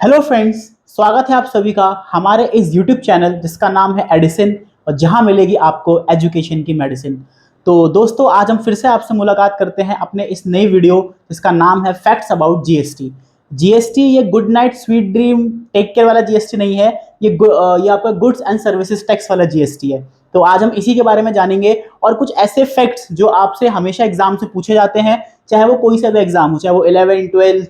Hello friends, स्वागत है आप सभी का हमारे इस यूट्यूब चैनल जिसका नाम है एडिसन और जहां मिलेगी आपको एजुकेशन की मेडिसिन। तो दोस्तों, आज हम फिर से आपसे मुलाकात करते हैं अपने इस नई वीडियो जिसका नाम है फैक्ट्स अबाउट जीएसटी। जीएसटी ये good night sweet dream take care वाला जीएसटी नहीं है, ये आपका गुड्स एंड सर्विसेज टैक्स वाला जीएसटी है। तो आज हम इसी के बारे में जानेंगे और कुछ ऐसे फैक्ट्स जो आपसे हमेशा एग्जाम से पूछे जाते हैं, चाहे वो कोई सा भी एग्जाम हो, चाहे वो 11 12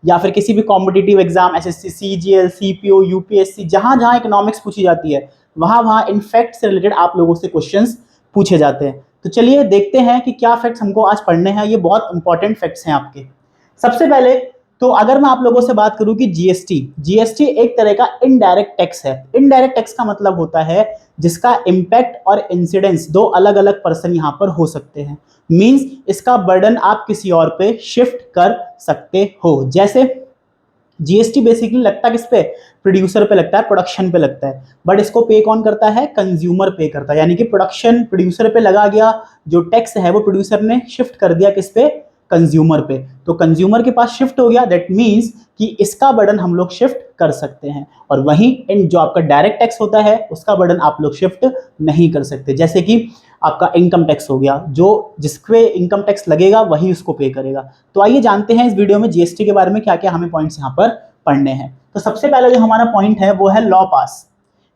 या फिर किसी भी competitive exam, SSC, CGL, CPO, UPSC, जहां जहां इकोनॉमिक्स पूछी जाती है वहां वहां इन फैक्ट से रिलेटेड आप लोगों से क्वेश्चंस पूछे जाते हैं। तो चलिए देखते हैं कि क्या फैक्ट्स हमको आज पढ़ने हैं। ये बहुत इंपॉर्टेंट फैक्ट्स हैं आपके। सबसे पहले तो अगर मैं आप लोगों से बात करूं कि जीएसटी एक तरह का इनडायरेक्ट टैक्स है। इनडायरेक्ट टैक्स का मतलब होता है जिसका इम्पैक्ट और इंसिडेंस दो अलग अलग पर्सन यहां पर हो सकते हैं। मींस इसका बर्डन आप किसी और पे शिफ्ट कर सकते हो। जैसे जीएसटी बेसिकली लगता किस पे? प्रोड्यूसर पे लगता है, प्रोडक्शन पे लगता है, बट इसको पे कौन करता है? कंज्यूमर पे करता है। यानी कि प्रोडक्शन प्रोड्यूसर पे लगा गया, जो टैक्स है वो प्रोड्यूसर ने शिफ्ट कर दिया किस पे? कंज्यूमर पे। तो कंज्यूमर के पास शिफ्ट हो गया, दैट मीन्स कि इसका बर्डन हम लोग शिफ्ट कर सकते हैं। और वहीं इन जो आपका डायरेक्ट टैक्स होता है उसका बर्डन आप लोग शिफ्ट नहीं कर सकते। जैसे कि आपका इनकम टैक्स हो गया, जो जिसपे इनकम टैक्स लगेगा वही उसको पे करेगा। तो आइए जानते हैं इस वीडियो में जीएसटी के बारे में क्या क्या हमें पॉइंट्स यहाँ पर पढ़ने हैं। तो सबसे पहले जो हमारा पॉइंट है वो है लॉ पास,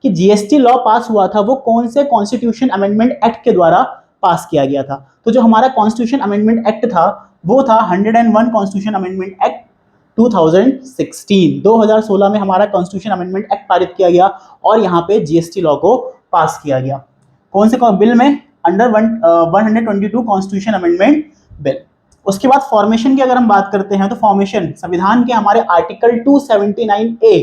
कि जीएसटी लॉ पास हुआ था वो कौन से कॉन्स्टिट्यूशन अमेंडमेंट एक्ट के द्वारा पास किया गया था। तो जो हमारा कॉन्स्टिट्यूशन अमेंडमेंट एक्ट था वो था 101 कॉन्स्टिट्यूशन अमेंडमेंट एक्ट 2016। 2016 में हमारा कॉन्स्टिट्यूशन अमेंडमेंट एक्ट पारित किया गया और यहाँ पे जीएसटी लॉ को पास किया गया। कौन से बिल में? Under 122 constitution amendment bill. उसके बाद फॉर्मेशन की अगर हम बात करते हैं तो फॉर्मेशन संविधान के हमारे आर्टिकल 279A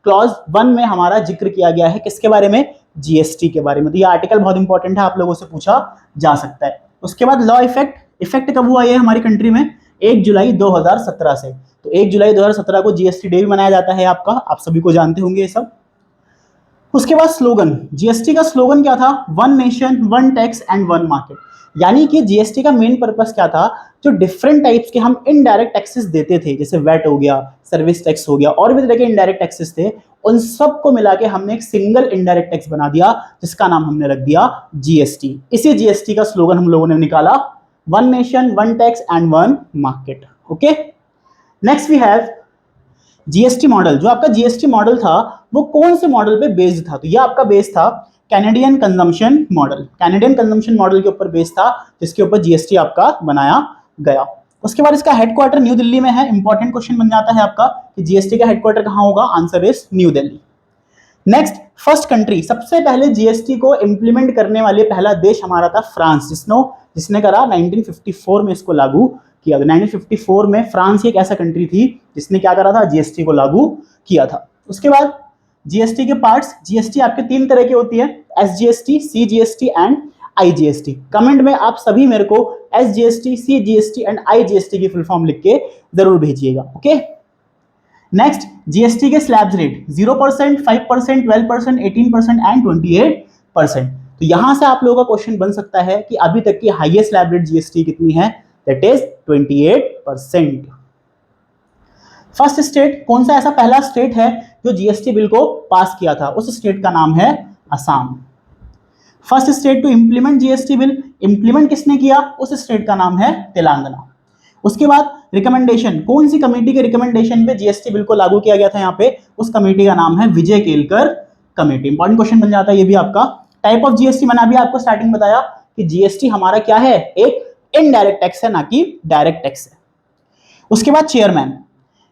क्लॉज 1 में हमारा जिक्र किया गया है किसके बारे में? जीएसटी के बारे में। तो ये आर्टिकल बहुत इंपॉर्टेंट है, आप लोगों से पूछा जा सकता है। उसके बाद लॉ इफेक्ट कब हुआ ये हमारी कंट्री में? 1 जुलाई 2017 से। तो 1 जुलाई 2017 को जीएसटी डे भी मनाया जाता है आपका, आप सभी को जानते होंगे ये सब। उसके बाद स्लोगन, जीएसटी का स्लोगन क्या था? One nation one tax and one market. यानी कि जीएसटी का मेन पर्पस क्या था? जो डिफरेंट टाइप्स के हम इनडायरेक्ट टैक्सेस देते थे, जैसे वैट हो गया, सर्विस टैक्स हो गया, और भी तरह के इनडायरेक्ट टैक्सेस थे, उन सबको मिला के हमने एक सिंगल इनडायरेक्ट टैक्स बना दिया जिसका नाम हमने रख दिया जीएसटी। इसी जीएसटी का स्लोगन हम लोगों ने निकाला, one nation one tax and one market. Okay, next we have GST model. जो आपका जीएसटी मॉडल था वो कौन से मॉडल पे बेस्ड था? तो ये आपका बेस था Canadian consumption model. Canadian consumption model के ऊपर बेस था जिसके ऊपर जीएसटी आपका बनाया गया। उसके बाद इसका हेडक्वार्टर न्यू दिल्ली में है। इंपॉर्टेंट क्वेश्चन बन जाता है आपका कि जीएसटी का हेडक्वार्टर कहां होगा? Answer is new Delhi. Next, first country, सबसे पहले जीएसटी को इंप्लीमेंट करने वाले पहला देश हमारा था फ्रांस, जिसने करा 1954 में इसको लागू किया। 1954 में फ्रांस एक ऐसा कंट्री थी जिसने क्या करा था? जीएसटी को लागू किया था। उसके बाद जीएसटी के पार्ट्स, जीएसटी आपके 3 तरह की होती है, SGST, CGST and IGST. Comment में आप सभी मेरे को एसजीएसटी, सीजीएसटी एंड आईजीएसटी की फुल फॉर्म लिख के जरूर भेजिएगा। ओके, नेक्स्ट, जीएसटी के स्लैब्स रेट 0%, 5%, 12%, 18% एंड 28%। तो यहां से आप लोगों का क्वेश्चन बन सकता है कि अभी तक की हाईएस्ट स्लैब रेट जीएसटी कितनी है? That is 28%। फर्स्ट स्टेट, कौन सा ऐसा पहला स्टेट है जो जीएसटी बिल को पास किया था? उस स्टेट का नाम है Assam. First state to implement GST bill, implement किसने किया? उस स्टेट का नाम है तेलंगाना। उसके बाद रिकमेंडेशन, कौन सी कमेटी के रिकमेंडेशन पे जीएसटी बिल को लागू किया गया था यहाँ पे? उस कमेटी का नाम है विजय केलकर कमेटी। इंपॉर्टेंट क्वेश्चन बन जाता है ये भी आपका। टाइप ऑफ जीएसटी मैंने अभी आपको स्टार्टिंग बताया कि जीएसटी हमारा क्या है? एक इनडायरेक्ट टैक्स है, ना कि डायरेक्ट टैक्स है। उसके बाद चेयरमैन,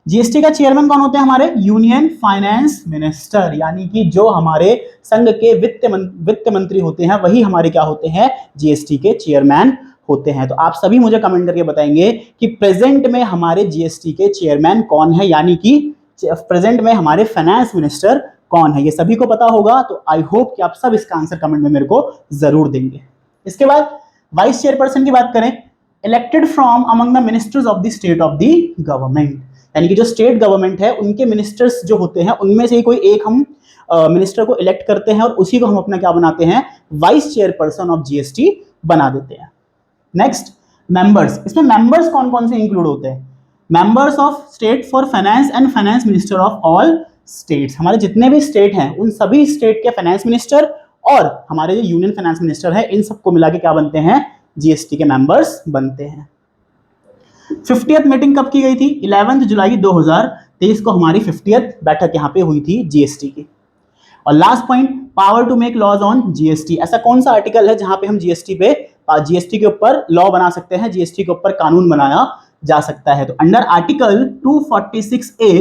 जीएसटी का चेयरमैन कौन होते हैं? हमारे यूनियन फाइनेंस मिनिस्टर, यानी कि जो हमारे संघ के वित्त मंत्री होते हैं वही हमारे क्या होते हैं? जीएसटी के चेयरमैन होते हैं। तो आप सभी मुझे कमेंट करके बताएंगे कि प्रेजेंट में हमारे जीएसटी के चेयरमैन कौन है, यानी कि प्रेजेंट में हमारे फाइनेंस मिनिस्टर कौन है। ये सभी को पता होगा, तो आई होप कि आप सब इसका आंसर कमेंट में मेरे को जरूर देंगे। इसके बाद वाइस चेयरपर्सन की बात करें, elected from among the ministers of the state of the government, यानी कि जो स्टेट गवर्नमेंट है उनके मिनिस्टर्स जो होते हैं उनमें से कोई एक हम मिनिस्टर को इलेक्ट करते हैं और उसी को हम अपना क्या बनाते हैं? वाइस चेयरपर्सन ऑफ जीएसटी बना देते हैं। नेक्स्ट, मेंबर्स, इसमें मेंबर्स कौन कौन से इंक्लूड होते हैं? Members of state for finance and finance minister of all states, हमारे जितने भी स्टेट हैं उन सभी स्टेट के फाइनेंस मिनिस्टर और हमारे जो यूनियन फाइनेंस मिनिस्टर है इन सबको मिला के क्या बनते हैं, जीएसटी के मेंबर्स बनते हैं। 50th मीटिंग कब की गई थी, 11 जुलाई 2023 को हमारी 50th बैठक यहाँ पे हुई थी जीएसटी की। और last point, power to make laws on GST, ऐसा कौन सा आर्टिकल है जहां पे हम जीएसटी के ऊपर लॉ बना सकते हैं, जीएसटी के ऊपर कानून बनाया जा सकता है। तो under article 246A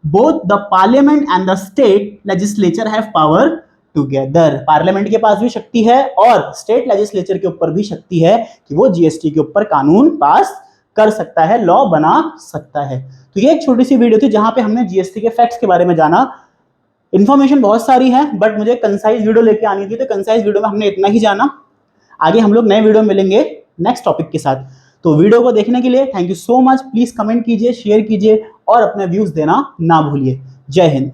both the parliament and the state legislature have power together, parliament के पास भी शक्ति है और स्टेट लेजिस्लेचर के ऊपर भी शक्ति है कि वो जीएसटी के ऊपर कानून पास कर सकता है, लॉ बना सकता है। तो ये एक छोटी सी वीडियो थी जहां पे हमने जीएसटी के फैक्ट्स के बारे में जाना। इन्फॉर्मेशन बहुत सारी है बट मुझे कंसाइज वीडियो लेके आनी थी, तो कंसाइज वीडियो में हमने इतना ही जाना। आगे हम लोग नए वीडियो मिलेंगे नेक्स्ट टॉपिक के साथ। तो वीडियो को देखने के लिए thank you so much. Please comment कीजिए, शेयर कीजिए और अपने व्यूज देना ना भूलिए। जय हिंद।